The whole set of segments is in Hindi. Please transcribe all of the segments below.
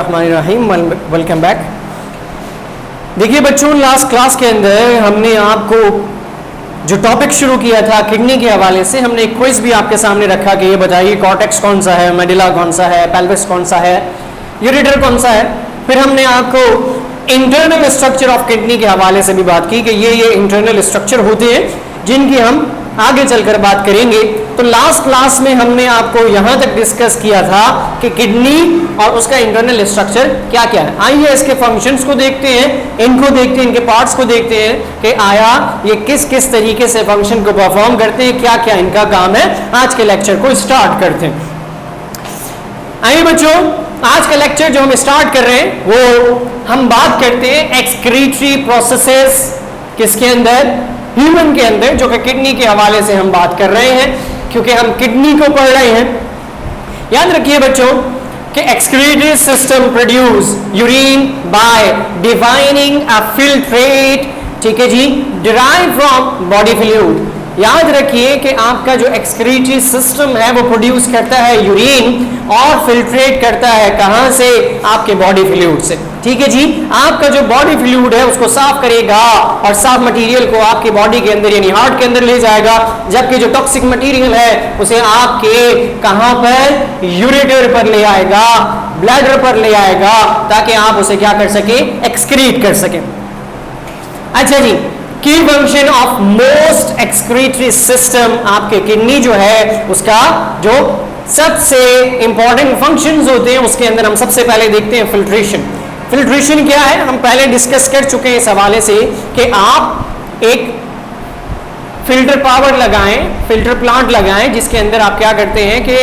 बिस्मिल्लाहिर्रहमानिर्रहीम। Welcome back. देखिए बच्चों, लास्ट क्लास के अंदर हमने आपको जो टॉपिक शुरू किया था किडनी के हवाले से, हमने एक क्विज भी आपके सामने रखा कि ये बताइए कॉर्टेक्स कौन सा है, मेडुला कौन सा है, पेल्विस कौन सा है, यूरेटर कौन सा है। फिर हमने आपको इंटरनल स्ट्रक्चर ऑफ किडनी के हवाले से भी बात की कि ये इंटरनल स्ट्रक्चर होते हैं जिनकी हम आगे चलकर बात करेंगे। तो लास्ट क्लास में हमने आपको यहां तक डिस्कस किया था कि किडनी और उसका इंटरनल स्ट्रक्चर क्या क्या है। आइए इसके फंक्शंस को देखते हैं, इनको देखते हैं, इनके पार्ट्स को देखते हैं कि आया ये किस किस तरीके से फंक्शन को परफॉर्म करते हैं, क्या क्या इनका काम है। आज के लेक्चर को स्टार्ट करते हैं। आइए बच्चों, आज का लेक्चर जो हम स्टार्ट कर रहे हैं वो हम बात करते हैं एक्सक्रीटरी प्रोसेसेस किसके अंदर, ह्यूमन के अंदर, जो कि किडनी के हवाले से हम बात कर रहे हैं क्योंकि हम किडनी को पढ़ रहे हैं। याद रखिए बच्चों कि excretory system produce urine by divining a filtrate, ठीक है जी, डिराइव फ्रॉम बॉडी फ्लूइड। याद रखिए कि आपका जो एक्सक्रीटरी सिस्टम है वो प्रोड्यूस करता है यूरिन और फिल्ट्रेट करता है कहां से, आपके बॉडी फ्लूइड से। ठीक है जी, आपका जो बॉडी फ्लूइड है उसको साफ करेगा और साफ मटेरियल को आपके बॉडी के अंदर यानी हार्ट के अंदर ले जाएगा, जबकि जो टॉक्सिक मटेरियल है उसे आपके कहां पर, यूरेटर पर ले आएगा, ब्लैडर पर ले आएगा, ताकि आप उसे क्या कर सके, एक्सक्रीट कर सके। अच्छा जी, की function of most excretory system, आपके किडनी जो है उसका जो सबसे इंपॉर्टेंट फंक्शंस होते हैं उसके अंदर हम सबसे पहले देखते हैं फिल्ट्रेशन। फिल्ट्रेशन क्या है, हम पहले डिस्कस कर चुके हैं इस हवाले से कि आप एक फिल्टर पावर लगाएं, फिल्टर प्लांट लगाएं जिसके अंदर आप क्या करते हैं कि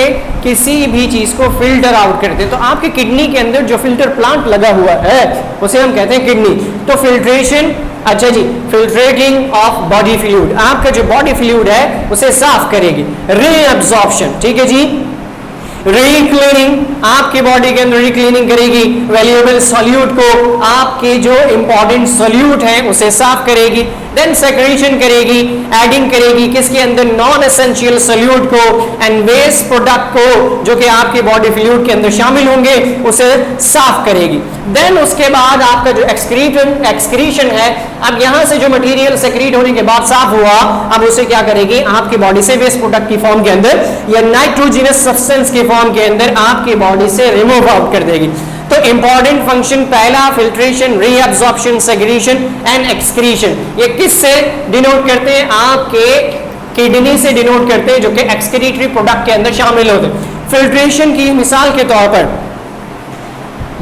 किसी भी चीज को फिल्टर आउट करते हैं। तो आपके किडनी के अंदर जो फिल्टर प्लांट लगा हुआ है उसे हम कहते हैं किडनी। तो फिल्ट्रेशन, अच्छा जी, फिल्ट्रेटिंग ऑफ बॉडी फ्लूइड, आपका जो बॉडी फ्लूइड है उसे साफ करेगी। रीअब्जॉर्प्शन, ठीक है जी, रीक्लीनिंग, आपके बॉडी के अंदर रीक्लीनिंग करेगी, वैल्यूएबल सॉल्यूट को, आपके जो इंपॉर्टेंट सॉल्यूट है उसे साफ करेगी। देन सेक्रेशन करेगी, एडिंग करेगी किसके अंदर, नॉन एसेंशियल सॉल्यूट को एंड वेस्ट प्रोडक्ट को जो कि आपके बॉडी फ्लूइड के अंदर शामिल होंगे उसे साफ करेगी। देन उसके बाद आपका जो एक्सक्रीशन है, अब यहां से जो मटेरियल सेक्रीट होने के बाद साफ हुआ, अब उसे क्या करेगी, आपकी बॉडी से वेस्ट प्रोडक्ट की फॉर्म के अंदर या नाइट्रोजनस सब्सटेंस की फॉर्म के अंदर आपकी बॉडी से रिमूव आउट कर देगी। तो इंपॉर्टेंट फंक्शन पहला filtration, reabsorption, secretion and excretion. ये किससे डिनोट करते हैं, आपके किडनी से डिनोट करते हैं जो कि एक्सक्रीटरी प्रोडक्ट के अंदर शामिल होते हैं। फिल्ट्रेशन की मिसाल के तौर पर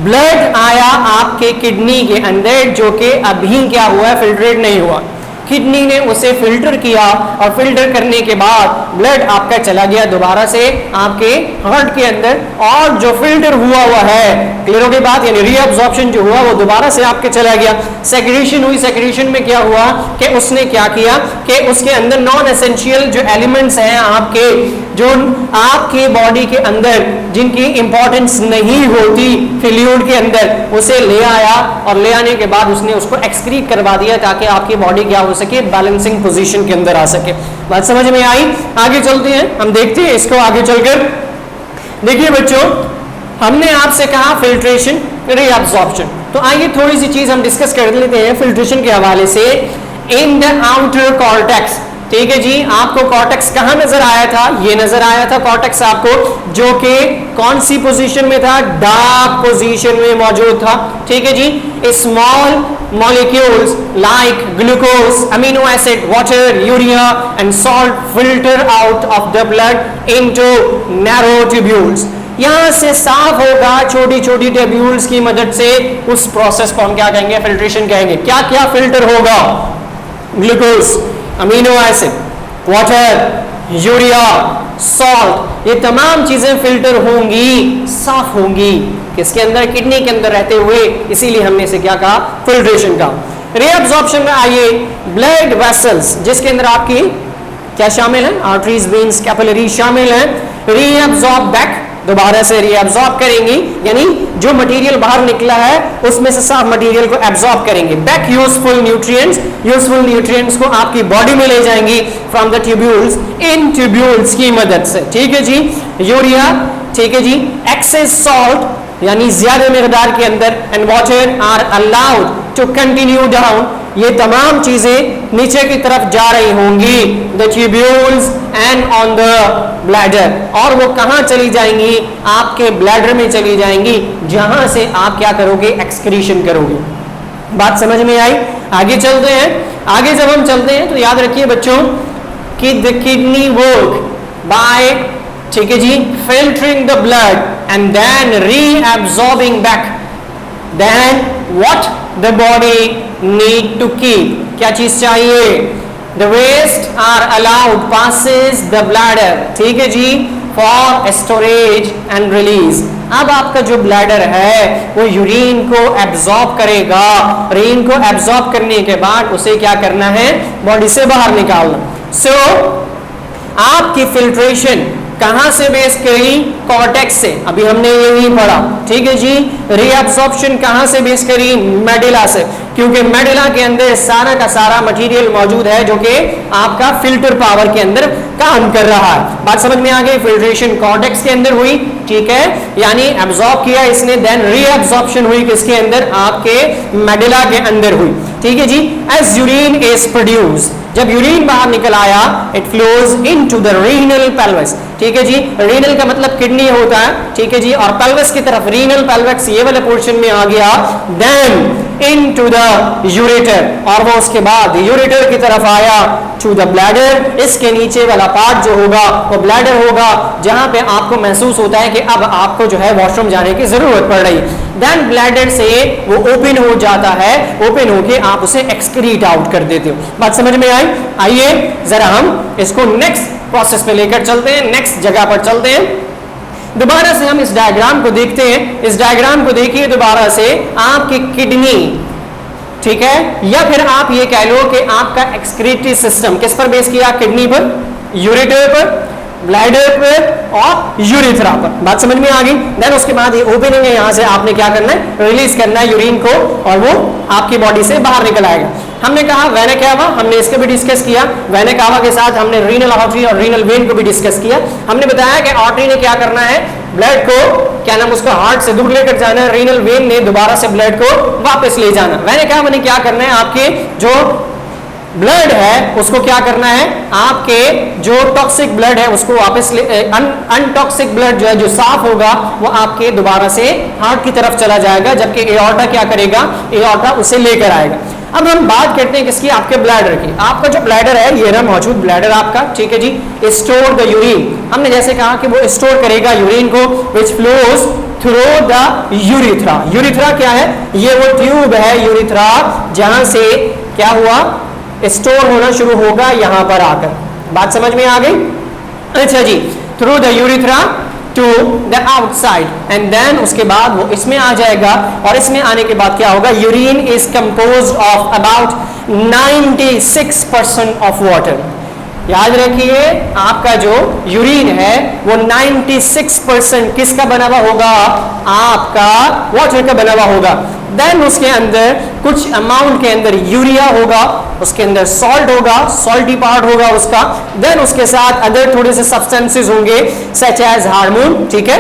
ब्लड आया आपके किडनी के अंदर जो कि अभी क्या हुआ है, फिल्ट्रेट नहीं हुआ, किडनी ने उसे फिल्टर किया और फिल्टर करने के बाद ब्लड आपका चला गया दोबारा से आपके हार्ट के अंदर, और जो फिल्टर हुआ है, क्लियर हो गई बात, यानी रीअब्जॉर्प्शन जो हुआ वो दोबारा से आपके चला गया। सेक्रेशन हुई, सेक्रेशन में क्या हुआ कि उसने क्या किया कि उसके अंदर नॉन एसेंशियल जो एलिमेंट्स हैं आपके, जो आपके बॉडी के अंदर जिनकी इंपॉर्टेंस नहीं होती फ्लूइड के अंदर, उसे ले आया और ले आने के बाद उसने उसको एक्सक्रीट करवा दिया ताकि आपकी बॉडी क्या हो सके, बैलेंसिंग पोजीशन के अंदर आ सके। बात समझ में आई? आगे चलते हैं, हम देखते हैं इसको आगे चलकर। देखिए बच्चों, हमने आपसे कहा फिल्ट्रेशन, रीअब्जॉर्प्शन, तो आइए थोड़ी सी चीज हम डिस्कस कर लेते हैं फिल्ट्रेशन के हवाले से। इन द आउटर कॉर्टेक्स, ठीक है जी, आपको कॉर्टेक्स कहां नजर आया था, ये नजर आया था कॉर्टेक्स आपको, जो कि कौन सी पोजीशन में था, डार्क पोजीशन में मौजूद था। ठीक है जी, small molecules like glucose, amino acid, water, urea and salt filter out of the blood into narrow tubules. यहां से साफ होगा छोटी छोटी ट्यूब्यूल्स की मदद से, उस प्रोसेस को हम क्या कहेंगे, फिल्ट्रेशन कहेंगे। क्या क्या फिल्टर होगा, glucose, amino acid, water, urea, salt, ये तमाम चीजें फिल्टर होंगी, साफ होंगी किसके अंदर, किडनी के अंदर रहते हुए, इसीलिए हमने इसे क्या कहा, फिल्ट्रेशन का। रीअब्जॉर्प्शन में आइए, ब्लड वेसल्स जिसके अंदर आपकी क्या शामिल है, आर्टरीज, वेन्स, कैपिलरीज शामिल है, रीअब्जॉर्ब बैक, दोबारा से रीअब्जॉर्ब करेंगी, यानी जो मटेरियल बाहर निकला है उसमें से साफ मटेरियल को एब्जॉर्ब करेंगे। बैक यूजफुल न्यूट्रिएंट्स को आपकी बॉडी में ले जाएंगी from the tubules, in tubules की मदद से। ठीक है जी, यूरिया, ठीक है जी, एक्सेस सॉल्ट यानी ज्यादा मिकदार के अंदर, and water are allowed to continue down, ये तमाम चीजें नीचे की तरफ जा रही होंगी, the tubules and on the bladder, और वो कहां चली जाएंगी, आपके ब्लैडर में चली जाएंगी, जहां से आप क्या करोगे, एक्सक्रीशन करोगे। बात समझ में आई? आगे चलते हैं। आगे जब हम चलते हैं तो याद रखिए बच्चों कि द किडनी वर्क बाय, ठीक है जी, filtering the blood and then reabsorbing back, then what the body need to keep, क्या चीज चाहिए, the waste are allowed passes the bladder, ठीक है जी, फॉर स्टोरेज एंड रिलीज। अब आपका जो ब्लैडर है वो यूरिन को एब्जॉर्ब करेगा, यूरिन को एब्जॉर्ब करने के बाद उसे क्या करना है, बॉडी से बाहर निकालना। सो आपकी फिल्ट्रेशन कहां से बेस करी, कॉर्टेक्स से, अभी हमने यही पढ़ा, ठीक है जी। रीअब्सॉर्प्शन कहां से बेस करी, मेडुला से, क्योंकि मेडुला के अंदर सारा का सारा मटेरियल मौजूद है जो कि आपका फिल्टर पावर के अंदर काम कर रहा है। बात समझ में आ गई? फिल्ट्रेशन कॉर्टेक्स के अंदर हुई, ठीक है, यानी एब्जॉर्ब किया इसने, देन रीअब्सॉर्प्शन हुई किसके अंदर, आपके मेडुला के अंदर हुई, ठीक है जी। एज यूरिन इज प्रोड्यूस, जब यूरिन बाहर निकल आया, it flows into the renal pelvis, ठीक है जी। रीनल का मतलब किडनी होता है, ठीक है जी, और पेल्विस की तरफ, रीनल पेल्विस ये वाले पोर्शन में आ गया, देन इनटू द यूरेटर, और वो उसके बाद यूरेटर की तरफ आया, टू द ब्लैडर, इसके नीचे वाला पार्ट जो होगा वो ब्लैडर होगा, जहां पे आपको महसूस होता है कि अब आपको जो है वॉशरूम जाने की जरूरत पड़ रही है। देन ब्लैडर से वो ओपन हो जाता है, ओपन होके आप उसे एक्सक्रीट आउट कर देते हो। बात समझ में आई? आइए जरा हम इसको नेक्स्ट प्रोसेस पे लेकर चलते हैं, नेक्स्ट जगह पर चलते हैं। दोबारा से हम इस डायग्राम को देखते हैं। इस डायग्राम को देखिए दोबारा से, आपकी किडनी, ठीक है, या फिर आप ये कह लो कि आपका एक्सक्रीटरी सिस्टम किस पर बेस किया, किडनी पर, यूरेटर पर, ब्लैडर पर और यूरिथ्रा पर। बात समझ में आ गई? देन उसके बाद ये ओपनिंग है, यहां से आपने क्या करना है, रिलीज करना है यूरिन को, और वो आपकी बॉडी से बाहर निकल आएगा। हमने कहा वेना कावा, हमने इसको भी डिस्कस किया, वेना कावा के साथ हमने रीनल आर्टरी और रीनल वेन को भी डिस्कस किया। हमने बताया कि आर्टरी ने क्या करना है, ब्लड को क्या नाम उसका हार्ट से दूर लेकर जाना है, रीनल वेन ने दोबारा से ब्लड को वापस ले जाना। वेना कावा ने क्या करना है, आपके जो ब्लड है उसको क्या करना है, आपके जो टॉक्सिक ब्लड है उसको वापस अनटॉक्सिक ब्लड जो है, जो साफ होगा, वो आपके दोबारा से हार्ट की तरफ चला जाएगा, जबकि एओर्टा क्या करेगा, एओर्टा उसे लेकर आएगा। अब हम बात करते हैं किसकी, आपके ब्लैडर की। आपका जो ब्लैडर है ये रहा मौजूद ब्लैडर आपका, ठीक है जी, स्टोर द यूरिन। हमने जैसे कहा कि वो स्टोर करेगा यूरिन को, which flows through the urethra. Urethra क्या है, ये वो ट्यूब है यूरिथ्रा, जहां से क्या हुआ, स्टोर होना शुरू होगा यहां पर आकर। बात समझ में आ गई? अच्छा जी, through the urethra to the outside, and then उसके बाद वो इसमें आ जाएगा, और इसमें आने के बाद क्या होगा, urine is composed of about 96% of water. याद रखिए आपका जो यूरिन है वो 96% किसका बना हुआ होगा, आपका वाटर का बना हुआ होगा। देन उसके अंदर कुछ अमाउंट के अंदर यूरिया होगा, उसके अंदर सॉल्ट होगा, सॉल्टी पार्ट होगा उसका, देन उसके साथ अदर थोड़े से सब्सटेंसेस होंगे सच एज हार्मोन, ठीक है,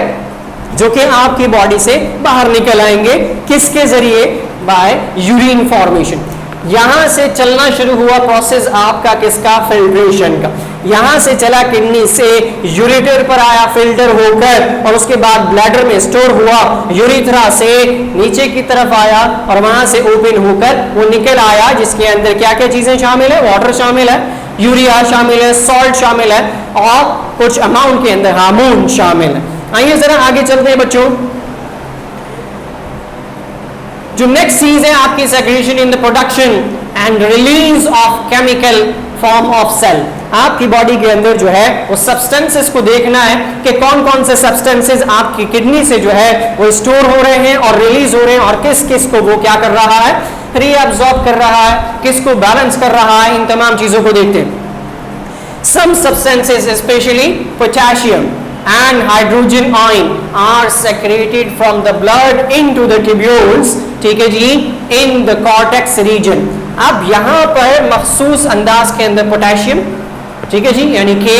जो कि आपकी बॉडी से बाहर निकल आएंगे, किसके जरिए, बाय यूरिन फॉर्मेशन। यहां से चलना शुरू हुआ प्रोसेस आपका किसका, फिल्ट्रेशन का। यहां से चला किडनी से यूरेटर पर आया फिल्टर होकर, और उसके बाद ब्लैडर में स्टोर हुआ, यूरिथ्रा से नीचे की तरफ आया, और वहां से ओपन होकर वो निकल आया, जिसके अंदर क्या क्या चीजें शामिल है, वाटर शामिल है, यूरिया शामिल है, सॉल्ट शामिल है, और कुछ अमाउंट के अंदर हार्मोन शामिल है। आइए जरा आगे चलते हैं बच्चों। जो नेक्स्ट चीज है आपकी secretion in the production and release of chemical form of cell. आपकी बॉडी के अंदर जो है वो सब्सटेंसेस को देखना है कि कौन कौन से सब्सटेंसेस आपकी किडनी से जो है वो स्टोर हो रहे हैं और रिलीज हो रहे हैं, और किस किस को वो क्या कर रहा है, रीअब्सॉर्ब कर रहा है, किसको बैलेंस कर रहा है, इन तमाम चीजों को देखते हैं। Some substances specially potassium and hydrogen ion are secreted from the blood into the tubules, ठीक है जी, in the cortex region। अब यहां पर मखसूस अंदाज के अंदर पोटेशियम, ठीक है जी, यानी K,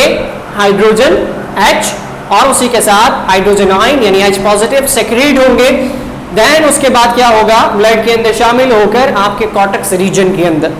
हाइड्रोजन H और उसी के साथ हाइड्रोजन आयन यानी H पॉजिटिव सेक्रेट होंगे। देन उसके बाद क्या होगा, ब्लड के अंदर शामिल होकर आपके कॉर्टेक्स रीजन के अंदर।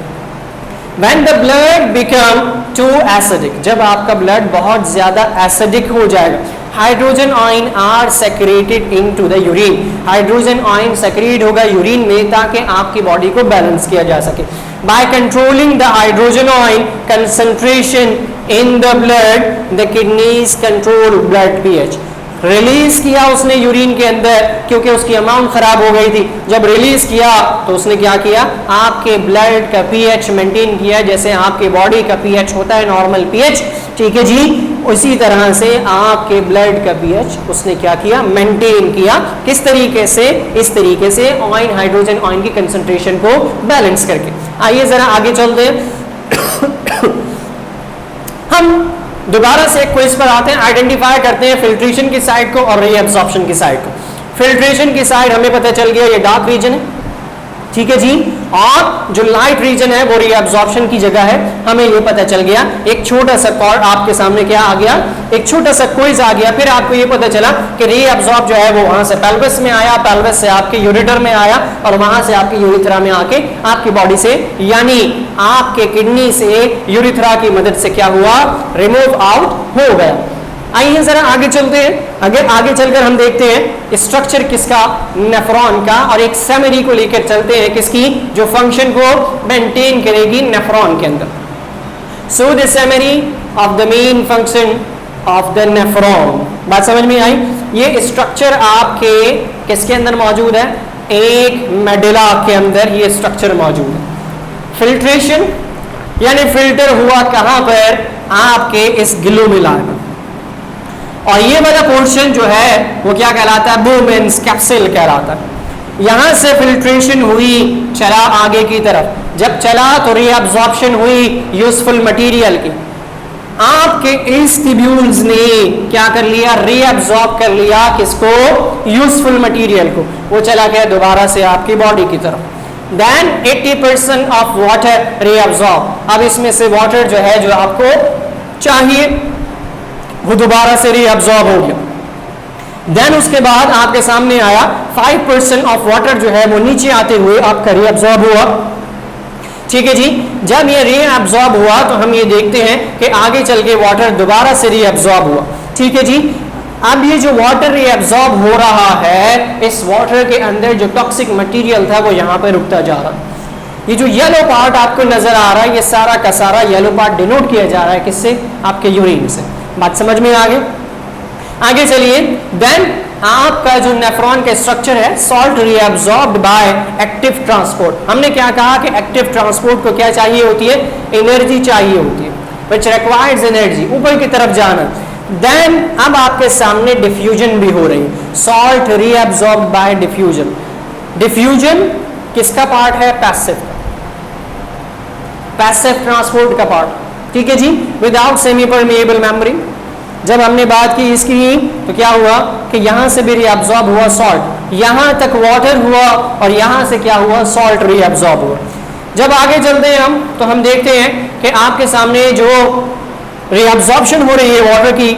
When the blood become too acidic, जब आपका ब्लड बहुत ज्यादा एसिडिक हो जाएगा, hydrogen ion are secreted into the urine, hydrogen ion secrete होगा यूरिन में ताकि आपकी बॉडी को बैलेंस किया जा सके। By controlling the hydrogen ion concentration in the blood, the kidneys control blood pH. Release किया उसने यूरिन के अंदर क्योंकि उसकी अमाउंट खराब हो गई थी। जब रिलीज किया तो उसने क्या किया, आपके ब्लड का पीएच मेंटेन किया, जैसे आपके बॉडी का पीएच होता है नॉर्मल पीएच, ठीक है जी, उसी तरह से आपके ब्लड का पीएच उसने क्या किया, मेंटेन किया। किस तरीके से, इस तरीके से आयन, हाइड्रोजन आयन की कंसंट्रेशन को बैलेंस करके। आइए जरा आगे चलते हैं। हम दोबारा से क्विज पर आते हैं, आइडेंटिफाई करते हैं फिल्ट्रेशन की साइड को और रीअब्जॉर्प्शन की साइड को। फिल्ट्रेशन की साइड हमें पता चल गया ये डार्क रीजन है, ठीक है जी, और जो लाइट रीजन है वो रीअब्जॉर्प्शन की जगह है, हमें ये पता चल गया। एक छोटा सा कॉर्ड आपके सामने क्या आ गया, एक छोटा सा क्विज आ गया। फिर आपको ये पता चला कि रीअब्जॉर्ब जो है वो वहां से पेल्विस में आया, पेल्विस से आपके यूरेटर में आया और वहां से आपके यूरिथ्रा में आके आपकी बॉडी से यानी आपके किडनी से यूरिथ्रा की मदद से क्या हुआ, रिमूव आउट हो गया। आइए जरा आगे चलते हैं। आगे चलकर हम देखते हैं स्ट्रक्चर किसका, नेफ्रॉन का, और एक सेमरी को लेकर चलते हैं किसकी, जो फंक्शन को मेंटेन करेगी नेफ्रॉन के अंदर। So the summary of the main function of the nephron, बात समझ में आई। ये स्ट्रक्चर आपके किसके अंदर मौजूद है, एक मेडुला के अंदर ये स्ट्रक्चर मौजूद है। फिल्ट्रेशन यानी फिल्टर हुआ कहां पर, आपके इस ग्लोमेरुला में, और ये वाला पोर्शन जो है वो क्या कहलाता है, बुमेन्स कैप्सूल कहलाता है। यहां से फिल्ट्रेशन हुई, चला आगे की तरफ, जब चला तो रीअब्जॉर्प्शन हुई यूजफुल मटेरियल की। आपके इस ट्यूब्यूल्स ने क्या कर लिया, रीअब्जॉर्ब कर लिया किसको, यूजफुल मटेरियल को, वो चला गया दोबारा से आपकी बॉडी की तरफ। देन 80% ऑफ वाटर रीअब्जॉर्ब, अब इसमें से वाटर जो है जो आपको चाहिए वो दोबारा से रीअब्जॉर्ब हो गया। देन उसके बाद आपके सामने आया 5% ऑफ वाटर जो है वो नीचे आते हुए आपका रीअब्जॉर्ब हुआ, ठीक है जी। जब ये रीअब्जॉर्ब हुआ तो हम ये देखते हैं कि आगे चल के वाटर दोबारा से रीअब्जॉर्ब हुआ, ठीक है जी। अब ये जो वाटर रीअब्जॉर्ब हो रहा है, इस वाटर के अंदर जो टॉक्सिक मटेरियल था वो यहाँ पे रुकता जा रहा है। ये जो येलो पार्ट आपको नजर आ रहा है, ये सारा का सारा येलो पार्ट डिनोट किया जा रहा है किससे, आपके यूरिन से। बात समझ में आगे चलिए। देन आपका जो नेफ्रॉन का स्ट्रक्चर है, सॉल्ट रीअब्जॉर्ब्ड बाय एक्टिव ट्रांसपोर्ट। हमने क्या कहा कि एक्टिव ट्रांसपोर्ट को क्या चाहिए होती है, एनर्जी चाहिए होती है, व्हिच रिक्वायर्स एनर्जी, ऊपर की तरफ जाना। देन अब आपके सामने डिफ्यूजन भी हो रही है, सॉल्ट रीअब्जॉर्ब्ड बाय डिफ्यूजन। डिफ्यूजन किसका पार्ट है, पैसिव, पैसिव ट्रांसपोर्ट का पार्ट, ठीक है जी, विदाउट सेमी परमेएबल मेम्ब्रेन। जब हमने बात की इसकी तो क्या हुआ कि यहां से भी रीअब्जॉर्ब हुआ सॉल्ट, यहां तक वाटर हुआ और यहां से क्या हुआ, सॉल्ट रीअब्जॉर्ब हुआ। जब आगे चलते हैं हम तो हम देखते हैं कि आपके सामने जो रीअब्जॉर्प्शन हो रही है वाटर की,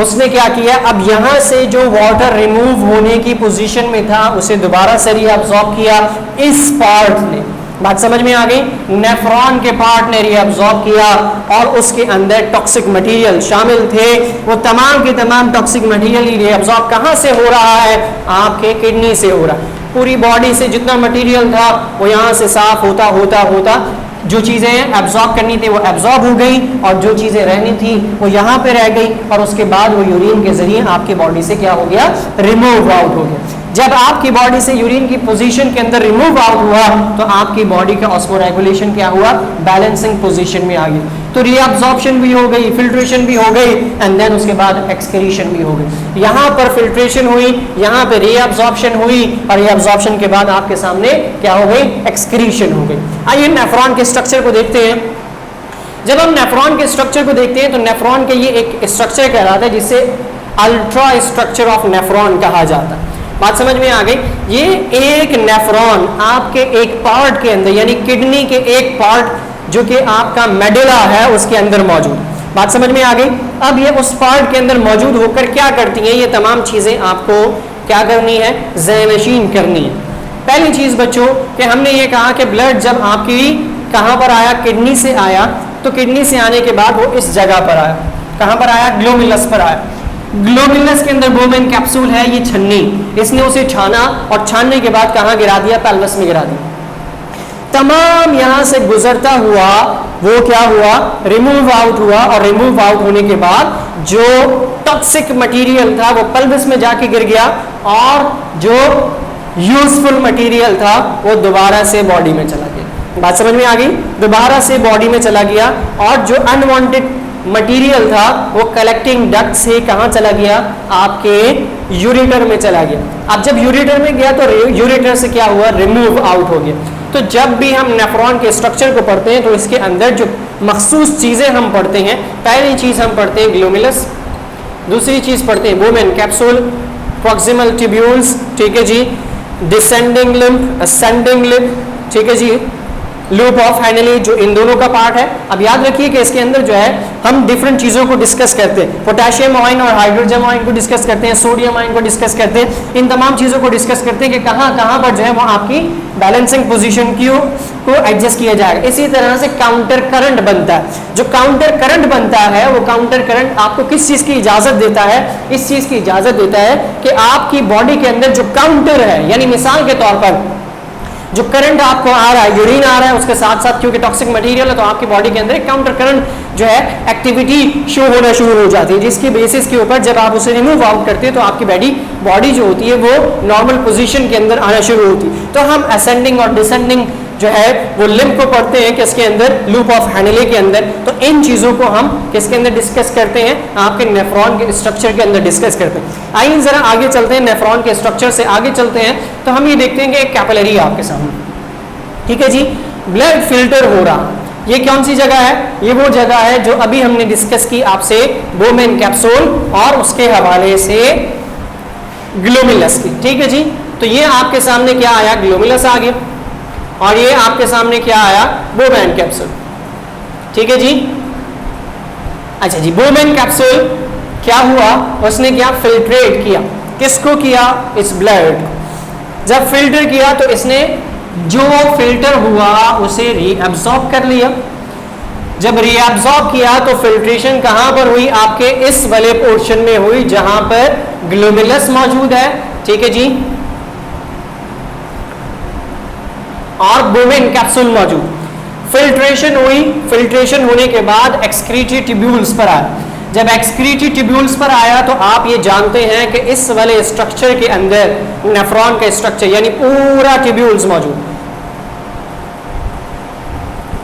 उसने क्या किया, अब यहां से जो वाटर रिमूव होने की पोजीशन में था उसे दोबारा से रीअब्जॉर्ब किया इस पार्ट ने। बात समझ में आ गई, नेफ्रॉन के पार्ट ने रीअब्जॉर्ब किया और उसके अंदर टॉक्सिक मटेरियल शामिल थे। वो तमाम के तमाम टॉक्सिक मटेरियल रीअब्जॉर्ब कहां से हो रहा है, आपके किडनी से हो रहा है। पूरी बॉडी से जितना मटेरियल था वो यहां से साफ होता होता होता जो चीजें एब्जॉर्ब करनी थी वो एब्जॉर्ब हो गई और जो चीजें रहनी थी वो यहाँ पे रह गई और उसके बाद वो यूरिन के जरिए आपकी बॉडी से क्या हो गया, रिमूव आउट हो गया। जब आपकी बॉडी से यूरिन की पोजीशन के अंदर रिमूव आउट हुआ तो आपकी बॉडी का ऑस्मोरेगुलेशन क्या हुआ, बैलेंसिंग पोजीशन में आ गई। तो रीअब्जॉर्प्शन भी हो गई, फिल्ट्रेशन भी हो गई एंड देन उसके बाद एक्सक्रीशन भी हो गई। यहाँ पर फिल्ट्रेशन हुई, यहाँ पे रीअब्जॉर्प्शन हुई और रीअब्जॉर्प्शन के बाद आपके सामने क्या हो गई, एक्सक्रीशन हो गई। आइए नेफ्रॉन के स्ट्रक्चर को देखते हैं। जब हम नेफ्रॉन के स्ट्रक्चर को देखते हैं तो नेफ्रॉन के ये एक स्ट्रक्चर कहलाता है जिसे अल्ट्रा स्ट्रक्चर ऑफ नेफ्रॉन कहा जाता है। बात समझ में आ गई। ये एक नेफ्रॉन आपके एक पार्ट के अंदर यानी किडनी के एक पार्ट जो कि आपका मेडुला है उसके अंदर मौजूद। बात समझ में आ गई। अब ये उस पार्ट के अंदर मौजूद होकर क्या करती हैं, ये तमाम चीजें आपको क्या करनी है, ज़हनशीन करनी है। पहली चीज बच्चों कि हमने ये कहा कि ब्लड जब आपकी कहां पर आया, किडनी से आया, तो किडनी से आने के बाद वो इस जगह पर आया, कहां पर आया, ग्लोमेरुलस पर आया। ग्लोमेरुलस के अंदर बोमेन कैप्सूल है, ये छन्नी, इसने उसे छाना और छानने के बाद कहां गिरा दिया, पेल्विस में गिरा दिया। तमाम यहां से गुजरता हुआ वो क्या हुआ, रिमूव आउट हुआ, और रिमूव आउट होने के बाद जो टॉक्सिक मटेरियल था वो पेल्विस में जाके गिर गया, और जो यूजफुल मटेरियल था वो दोबारा से बॉडी में चला गया। बात समझ में आ गई, दोबारा से बॉडी में चला गया, और जो अनवांटेड मटेरियल था वो कलेक्टिंग डक्ट से कहां चला गया, आपके यूरेटर में चला गया। अब जब यूरेटर में गया तो यूरेटर से क्या हुआ, रिमूव आउट हो गया। तो जब भी हम नेफ्रॉन के स्ट्रक्चर को पढ़ते हैं तो इसके अंदर जो मखसूस चीजें हम पढ़ते हैं, पहली चीज हम पढ़ते हैं ग्लोमेरुलस, दूसरी चीज पढ़ते हैं बोमेन कैप्सूल, प्रॉक्सिमल ट्यूब्यूल्स, ठीक है जी, डिसेंडिंग लिम्फ, असेंडिंग लिम्फ, ठीक है जी, लूप ऑफ हैंडली, जो इन दोनों का पार्ट है। अब याद रखिए कि इसके अंदर जो है हम डिफरेंट चीजों को डिस्कस करते हैं, पोटेशियम आयन और हाइड्रोजन आयन को डिस्कस करते हैं, सोडियम आयन को डिस्कस करते हैं, इन तमाम चीजों को डिस्कस करते हैं कि कहां कहां पर जो है वो आपकी बैलेंसिंग पोजीशन को एडजस्ट किया जाएगा। इसी तरह से काउंटर करंट बनता है, जो काउंटर करंट बनता है वो काउंटर करंट आपको किस चीज की इजाजत देता है, इस चीज की इजाजत देता है कि आपकी बॉडी के अंदर जो काउंटर है, यानी मिसाल के तौर पर जो करंट आपको आ रहा है, यूरिन आ रहा है, उसके साथ साथ क्योंकि टॉक्सिक मटेरियल है तो आपकी बॉडी के अंदर एक काउंटर करंट जो है एक्टिविटी शो होना शुरू हो जाती है, जिसकी बेसिस के ऊपर जब आप उसे रिमूव आउट करते हैं तो आपकी बॉडी जो होती है वो नॉर्मल पोजीशन के अंदर आना शुरू होती है। तो हम असेंडिंग और डिसेंडिंग जो है वो लिम्फ को पढ़ते हैं किसके अंदर, लूप ऑफ हैंडले के अंदर। तो इन चीजों को हम किसके अंदर डिस्कस करते हैं, आपके नेफ्रॉन के स्ट्रक्चर के अंदर डिस्कस करते हैं। आइए जरा आगे चलते हैं, नेफ्रॉन के स्ट्रक्चर से आगे चलते हैं तो हम ये देखते हैं कि एक कैपिलरी है आपके सामने, ठीक है जी, ब्लड फिल्टर हो रहा। ये कौन सी जगह है, ये वो जगह है जो अभी हमने डिस्कस की आपसे, बोमेन कैप्सूल और उसके हवाले से ग्लोमेरुलस की, ठीक है जी। तो ये आपके सामने क्या आया, ग्लोमेरुलस आ गया, और ये आपके सामने क्या आया, बोमेन कैप्सूल, ठीक है जी। अच्छा जी, बोमेन कैप्सूल क्या हुआ, उसने क्या फिल्ट्रेट किया, किसको किया, इस ब्लड। जब फिल्टर किया तो इसने जो फिल्टर हुआ उसे रीअब्सॉर्ब कर लिया। जब रीअब्सॉर्ब किया तो फिल्ट्रेशन कहां पर हुई, आपके इस वाले पोर्शन में हुई जहां पर ग्लोमेरुलस मौजूद है, ठीक है जी, और बोमेन कैप्सूल मौजूद। फिल्ट्रेशन हुई, फिल्ट्रेशन होने के बाद एक्सक्रीटरी ट्यूब्यूल्स पर आया। जब एक्सक्रीटरी ट्यूब्यूल्स पर आया तो आप ये जानते हैं कि इस वाले स्ट्रक्चर के अंदर नेफ्रॉन का स्ट्रक्चर यानी पूरा ट्यूब्यूल्स मौजूद,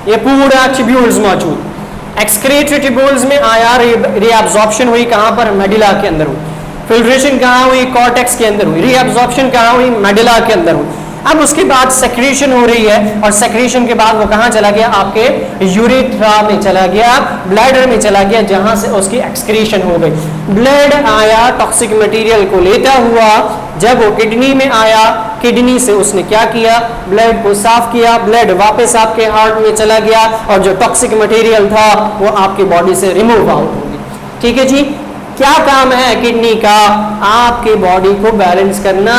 ये पूरा ट्यूब्यूल्स मौजूद। एक्सक्रीटरी ट्यूब्यूल्स में आया, रीअब्सॉर्प्शन हुई कहां पर, मेडुला के अंदर हुई। फिल्ट्रेशन कहां हुई, कॉर्टेक्स के अंदर हुई। रीअब्सॉर्प्शन कहां हुई, मेडुला के अंदर हुई। अब उसके बाद सेक्रेशन हो रही है, और सेक्रेशन के बाद वो कहां चला गया, आपके यूरेथ्रा में चला गया, ब्लैडर में चला गया, जहां से उसकी एक्सक्रीशन हो गई। ब्लड आया टॉक्सिक मटेरियल को लेता हुआ, जब वो किडनी में आया, किडनी से उसने क्या किया, ब्लड को साफ किया, ब्लड वापस आपके हार्ट में चला गया, और जो टॉक्सिक मटेरियल था वो आपकी बॉडी से रिमूव आउट हो गया, ठीक है जी। क्या काम है किडनी का, आपके बॉडी को बैलेंस करना,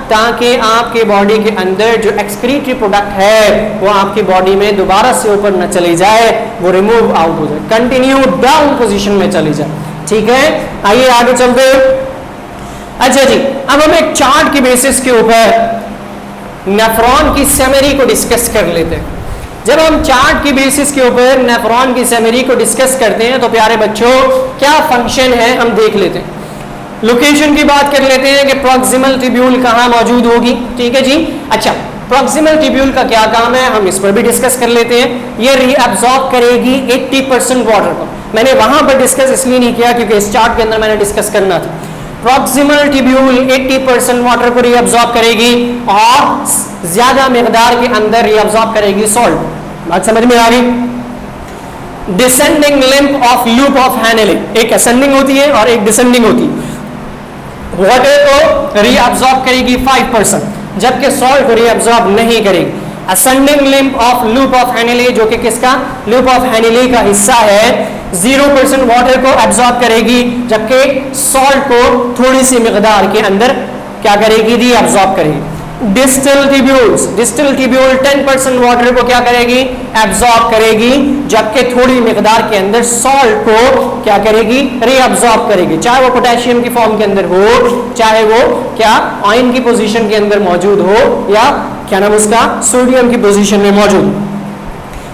ताकि आपके बॉडी के अंदर जो एक्सक्रीटरी प्रोडक्ट है वो आपकी बॉडी में दोबारा से ऊपर न चली जाए, वो रिमूव आउट हो जाए, कंटिन्यू डाउन पोजीशन में चली जाए, ठीक है। आइए आगे चलते। अच्छा जी, अब हम एक चार्ट की बेसिस के ऊपर नेफ्रॉन की सेमरी को डिस्कस कर लेते हैं। जब हम चार्ट की बेसिस के ऊपर नेफ्रॉन की सेमरी को डिस्कस करते हैं तो प्यारे बच्चों क्या फंक्शन है हम देख लेते हैं। लोकेशन की बात कर लेते हैं कि प्रॉक्सिमल ट्यूब्यूल कहाँ मौजूद होगी, ठीक है जी। अच्छा, प्रॉक्सिमल ट्यूब्यूल का क्या काम है हम इस पर भी डिस्कस कर लेते हैं। ये रीअब्सॉर्ब करेगी 80% वाटर को। मैंने वहां पर डिस्कस इसलिए नहीं किया क्योंकि इस चार्ट के अंदर मैंने डिस्कस करना था। प्रॉक्सिमल ट्यूब्यूल 80% वाटर को रीअब्सॉर्ब करेगी और ज्यादा मिकदार के अंदर रीअब्सॉर्ब करेगी सॉल्ट। बात समझ में आ गई। Descending lymph of loop of Henle, एक असेंडिंग होती है और एक डिसेंडिंग होती है। वाटर को रीअब्सॉर्ब करेगी 5%, जबकि सॉल्ट को रीअब्सॉर्ब नहीं करेगी। Ascending limb of loop of Henle, जो कि किसका, लूप ऑफ हेनिले का हिस्सा है, 0% वाटर को एब्जॉर्ब करेगी, जबकि सॉल्ट को थोड़ी सी मिकदार के अंदर क्या करेगी, री एब्जॉर्ब करेगी। Distal tubules, distal tubule 10% water को क्या करेगी, एब्जॉर्ब करेगी, जबकि थोड़ी मिकदार के अंदर सॉल्ट को क्या करेगी, रीअब्जॉर्ब करेगी, चाहे वो पोटेशियम की फॉर्म के अंदर हो, चाहे वो क्या आयन की पोजीशन के अंदर मौजूद हो, या क्या नाम उसका, सोडियम की पोजीशन में मौजूद।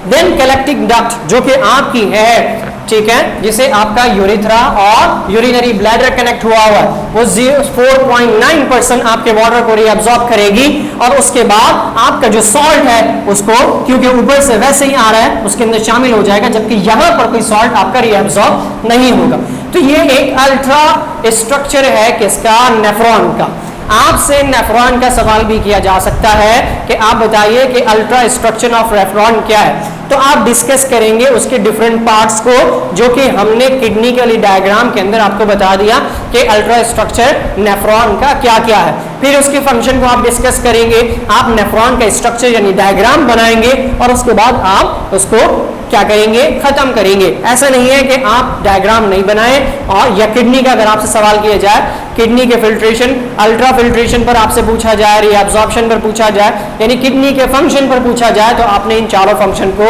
देन कलेक्टिंग डक्ट, जो कि आपकी है, ठीक है, जिसे आपका यूरिथ्रा और यूरिनरी ब्लैडर कनेक्ट हुआ हुआ है, वो 4.9% आपके वाटर को रीअब्जॉर्ब करेगी, और उसके बाद आपका जो सॉल्ट है उसको, क्योंकि ऊपर से वैसे ही आ रहा है, उसके अंदर शामिल हो जाएगा, जबकि यहां पर कोई सॉल्ट आपका रीअब्जॉर्ब नहीं होगा। तो ये एक अल्ट्रा स्ट्रक्चर है किसका, नेफ्रॉन का। आपसे नेफ्रॉन का सवाल भी किया जा सकता है कि आप बताइए कि अल्ट्रा स्ट्रक्चर ऑफ नेफ्रॉन क्या है, तो आप डिस्कस करेंगे उसके डिफरेंट पार्ट्स को, जो कि हमने किडनी के लिए डायग्राम के अंदर आपको बता दिया कि अल्ट्रा स्ट्रक्चर नेफ्रॉन का क्या क्या है। फिर उसके फंक्शन को आप डिस्कस करेंगे, आप नेफ्रॉन का स्ट्रक्चर यानी डायग्राम बनाएंगे, और उसके बाद आप उसको क्या करेंगे, खत्म करेंगे। ऐसा नहीं है कि आप डायग्राम नहीं बनाए, और या किडनी का अगर आपसे सवाल किया जाए, किडनी के फिल्ट्रेशन, अल्ट्रा फिल्ट्रेशन पर आपसे पूछा जाए, रीअब्जॉर्प्शन पर पूछा जाए, यानी किडनी के फंक्शन पर पूछा जाए, तो आपने इन चारों फंक्शन को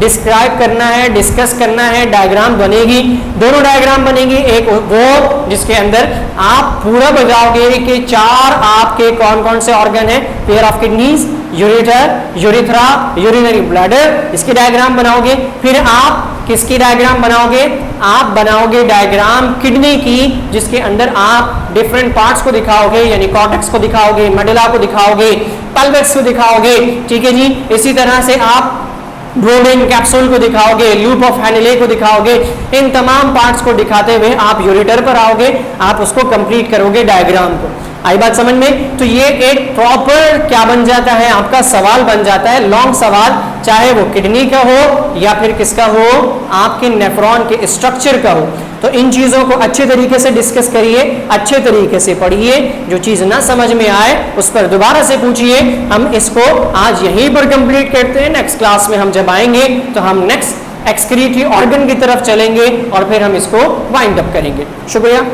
डिस्क्राइब करना है, डिस्कस करना है। डायग्राम बनेगी, दोनों डायग्राम बनेगी, एक वो जिसके अंदर आप पूरा बताओगे कि चार आपके कौन कौन से ऑर्गन है, pair of kidneys, ureter, urethra, urinary bladder, इसकी डायग्राम बनाओगे। फिर आप किसकी डायग्राम बनाओगे, आप बनाओगे डायग्राम किडनी की, जिसके अंदर आप डिफरेंट पार्ट्स को दिखाओगे, यानी कॉर्टेक्स को दिखाओगे, मेडुला को दिखाओगे, पेल्विस को दिखाओगे, ठीक है जी। इसी तरह से आप ब्रोडेन कैप्सूल को दिखाओगे, लूप ऑफ हेनिले को दिखाओगे, इन तमाम पार्ट्स को दिखाते हुए आप यूरेटर पर आओगे, आप उसको कंप्लीट करोगे डायग्राम को। आई बात समझ में? तो ये एक प्रॉपर क्या बन जाता है, आपका सवाल बन जाता है, लॉन्ग सवाल, चाहे वो किडनी का हो या फिर किसका हो, आपके नेफ्रॉन के स्ट्रक्चर का हो। तो इन चीजों को अच्छे तरीके से डिस्कस करिए, अच्छे तरीके से पढ़िए, जो चीज ना समझ में आए उस पर दोबारा से पूछिए। हम इसको आज यहीं पर कंप्लीट करते हैं, नेक्स्ट क्लास में हम जब आएंगे तो हम नेक्स्ट एक्सक्रीटरी ऑर्गन की तरफ चलेंगे और फिर हम इसको वाइंड अप करेंगे। शुक्रिया।